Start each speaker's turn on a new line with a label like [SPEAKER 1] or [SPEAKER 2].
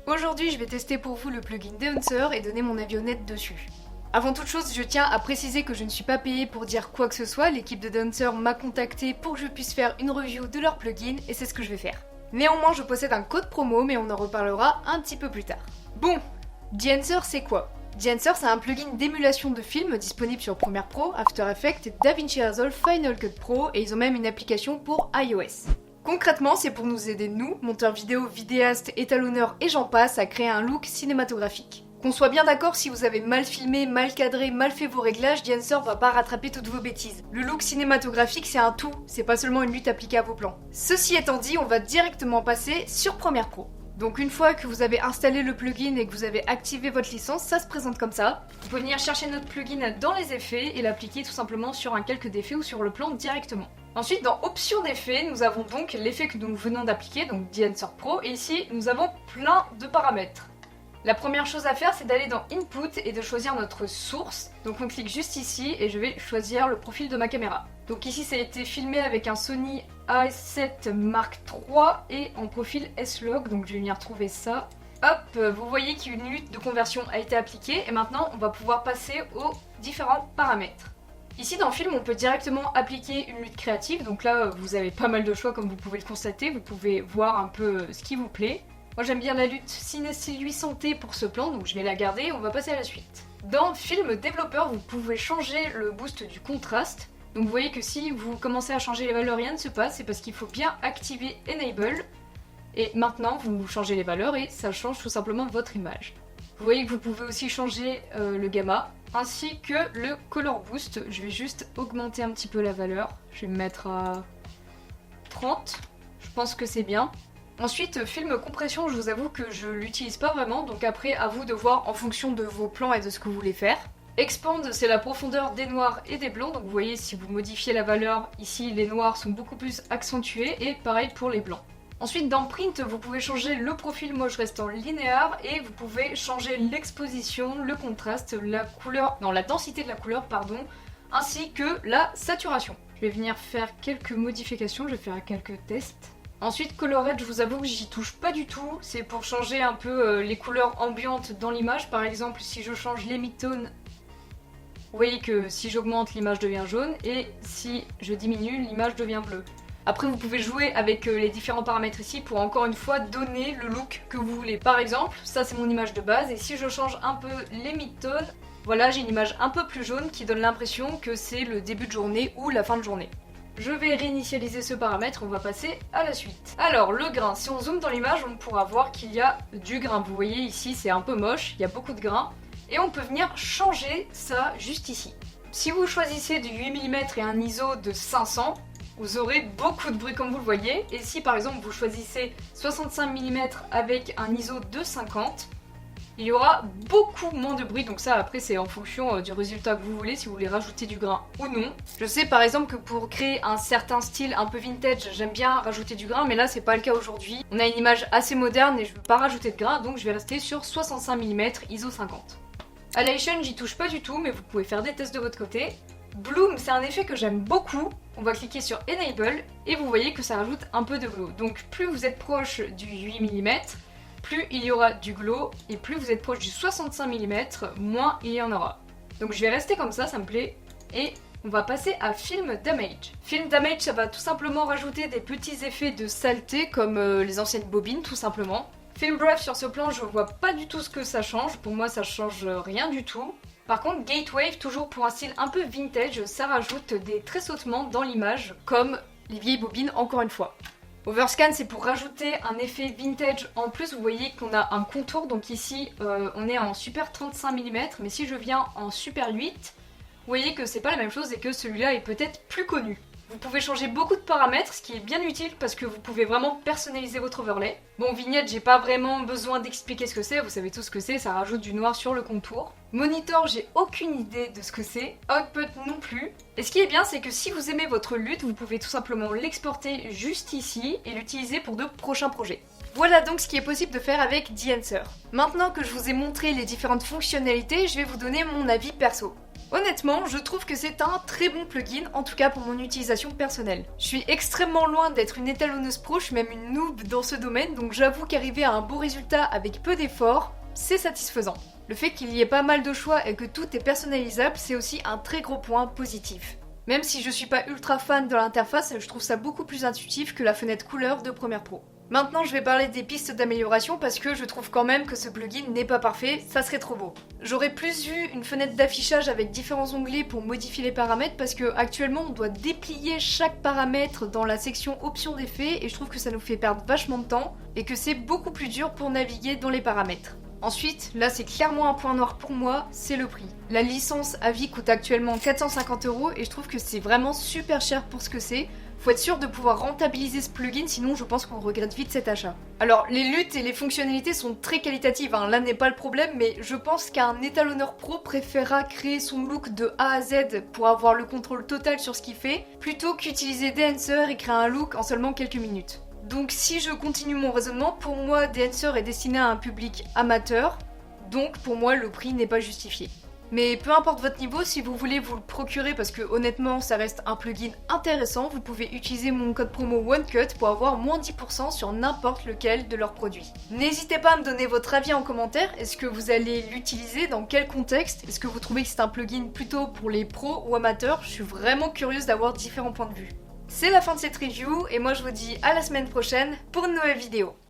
[SPEAKER 1] Aujourd'hui, je vais tester pour vous le plugin Dancer et donner mon avis honnête dessus. Avant toute chose, je tiens à préciser que je ne suis pas payée pour dire quoi que ce soit, l'équipe de Dancer m'a contacté pour que je puisse faire une review de leur plugin et c'est ce que je vais faire. Néanmoins, je possède un code promo mais on en reparlera un petit peu plus tard. Bon, Dancer c'est quoi? Dancer c'est un plugin d'émulation de films disponible sur Premiere Pro, After Effects, DaVinci Resolve, Final Cut Pro et ils ont même une application pour iOS. Concrètement, c'est pour nous aider, nous, monteurs vidéo, vidéastes, étalonneurs et j'en passe, à créer un look cinématographique. Qu'on soit bien d'accord, si vous avez mal filmé, mal cadré, mal fait vos réglages, Dancer va pas rattraper toutes vos bêtises. Le look cinématographique, c'est un tout, c'est pas seulement une lutte appliquée à vos plans. Ceci étant dit, on va directement passer sur Premiere Pro. Donc une fois que vous avez installé le plugin et que vous avez activé votre licence, ça se présente comme ça. Vous pouvez venir chercher notre plugin dans les effets et l'appliquer tout simplement sur un calque d'effet ou sur le plan directement. Ensuite, dans Options d'effets, nous avons donc l'effet que nous venons d'appliquer, donc Dancer Pro, et ici, nous avons plein de paramètres. La première chose à faire, c'est d'aller dans Input et de choisir notre source. Donc on clique juste ici et je vais choisir le profil de ma caméra. Donc ici, ça a été filmé avec un Sony a7 Mark III et en profil S-Log, donc je vais venir trouver ça. Hop, vous voyez qu'une lutte de conversion a été appliquée et maintenant, on va pouvoir passer aux différents paramètres. Ici dans Film, on peut directement appliquer une lutte créative, donc là vous avez pas mal de choix comme vous pouvez le constater, vous pouvez voir un peu ce qui vous plaît. Moi j'aime bien la lutte Cinestyle 800T pour ce plan, donc je vais la garder et on va passer à la suite. Dans Film Développeur, vous pouvez changer le boost du contraste, donc vous voyez que si vous commencez à changer les valeurs, rien ne se passe, c'est parce qu'il faut bien activer Enable, et maintenant vous changez les valeurs et ça change tout simplement votre image. Vous voyez que vous pouvez aussi changer le gamma, ainsi que le color boost. Je vais juste augmenter un petit peu la valeur. Je vais me mettre à 30. Je pense que c'est bien. Ensuite, film compression, je vous avoue que je l'utilise pas vraiment. Donc après, à vous de voir en fonction de vos plans et de ce que vous voulez faire. Expand, c'est la profondeur des noirs et des blancs. Donc vous voyez, si vous modifiez la valeur, ici les noirs sont beaucoup plus accentués. Et pareil pour les blancs. Ensuite, dans Print, vous pouvez changer le profil, moi je reste en linéaire, et vous pouvez changer l'exposition, le contraste, la couleur, non, la densité de la couleur, pardon, ainsi que la saturation. Je vais venir faire quelques modifications, je vais faire quelques tests. Ensuite, Colorette, je vous avoue que j'y touche pas du tout, c'est pour changer un peu les couleurs ambiantes dans l'image. Par exemple, si je change les mid-tones, vous voyez que si j'augmente, l'image devient jaune, et si je diminue, l'image devient bleue. Après, vous pouvez jouer avec les différents paramètres ici pour encore une fois donner le look que vous voulez. Par exemple, ça c'est mon image de base et si je change un peu les mid-tones, voilà, j'ai une image un peu plus jaune qui donne l'impression que c'est le début de journée ou la fin de journée. Je vais réinitialiser ce paramètre, on va passer à la suite. Alors, le grain, si on zoome dans l'image, on pourra voir qu'il y a du grain. Vous voyez ici, c'est un peu moche, il y a beaucoup de grain. Et on peut venir changer ça juste ici. Si vous choisissez du 8 mm et un ISO de 500, vous aurez beaucoup de bruit comme vous le voyez, et si par exemple vous choisissez 65 mm avec un ISO de 50, il y aura beaucoup moins de bruit, donc ça après c'est en fonction du résultat que vous voulez, si vous voulez rajouter du grain ou non. Je sais par exemple que pour créer un certain style un peu vintage, j'aime bien rajouter du grain, mais là c'est pas le cas aujourd'hui. On a une image assez moderne et je veux pas rajouter de grain, donc je vais rester sur 65 mm ISO 50. Halation, j'y touche pas du tout, mais vous pouvez faire des tests de votre côté. Bloom, c'est un effet que j'aime beaucoup. On va cliquer sur Enable et vous voyez que ça rajoute un peu de glow. Donc plus vous êtes proche du 8 mm, plus il y aura du glow, et plus vous êtes proche du 65 mm, moins il y en aura. Donc je vais rester comme ça me plaît, et on va passer à Film Damage. Film Damage, ça va tout simplement rajouter des petits effets de saleté comme les anciennes bobines tout simplement. Film Breath, sur ce plan, je vois pas du tout ce que ça change, pour moi ça change rien du tout. Par contre, Gatewave, toujours pour un style un peu vintage, ça rajoute des tressautements dans l'image, comme les vieilles bobines encore une fois. Overscan, c'est pour rajouter un effet vintage en plus. Vous voyez qu'on a un contour, donc ici on est en super 35 mm, mais si je viens en super 8, vous voyez que c'est pas la même chose et que celui-là est peut-être plus connu. Vous pouvez changer beaucoup de paramètres, ce qui est bien utile parce que vous pouvez vraiment personnaliser votre overlay. Bon, vignette, j'ai pas vraiment besoin d'expliquer ce que c'est, vous savez tout ce que c'est, ça rajoute du noir sur le contour. Monitor, j'ai aucune idée de ce que c'est. Output non plus. Et ce qui est bien, c'est que si vous aimez votre lutte, vous pouvez tout simplement l'exporter juste ici et l'utiliser pour de prochains projets. Voilà donc ce qui est possible de faire avec Dancer. Maintenant que je vous ai montré les différentes fonctionnalités, je vais vous donner mon avis perso. Honnêtement, je trouve que c'est un très bon plugin, en tout cas pour mon utilisation personnelle. Je suis extrêmement loin d'être une étalonneuse pro, je suis même une noob dans ce domaine, donc j'avoue qu'arriver à un beau résultat avec peu d'efforts, c'est satisfaisant. Le fait qu'il y ait pas mal de choix et que tout est personnalisable, c'est aussi un très gros point positif. Même si je suis pas ultra fan de l'interface, je trouve ça beaucoup plus intuitif que la fenêtre couleur de Premiere Pro. Maintenant, je vais parler des pistes d'amélioration parce que je trouve quand même que ce plugin n'est pas parfait, ça serait trop beau. J'aurais plus vu une fenêtre d'affichage avec différents onglets pour modifier les paramètres parce que actuellement on doit déplier chaque paramètre dans la section options d'effets et je trouve que ça nous fait perdre vachement de temps et que c'est beaucoup plus dur pour naviguer dans les paramètres. Ensuite, là c'est clairement un point noir pour moi, c'est le prix. La licence à vie coûte actuellement 450 € et je trouve que c'est vraiment super cher pour ce que c'est. Faut être sûr de pouvoir rentabiliser ce plugin, sinon je pense qu'on regrette vite cet achat. Alors les luttes et les fonctionnalités sont très qualitatives, là n'est pas le problème, mais je pense qu'un étalonneur pro préférera créer son look de A à Z pour avoir le contrôle total sur ce qu'il fait, plutôt qu'utiliser Dancer et créer un look en seulement quelques minutes. Donc si je continue mon raisonnement, pour moi Dancer est destiné à un public amateur, donc pour moi le prix n'est pas justifié. Mais peu importe votre niveau, si vous voulez vous le procurer parce que honnêtement ça reste un plugin intéressant, vous pouvez utiliser mon code promo OneCut pour avoir moins 10% sur n'importe lequel de leurs produits. N'hésitez pas à me donner votre avis en commentaire, est-ce que vous allez l'utiliser, dans quel contexte, est-ce que vous trouvez que c'est un plugin plutôt pour les pros ou amateurs, je suis vraiment curieuse d'avoir différents points de vue. C'est la fin de cette review et moi je vous dis à la semaine prochaine pour une nouvelle vidéo.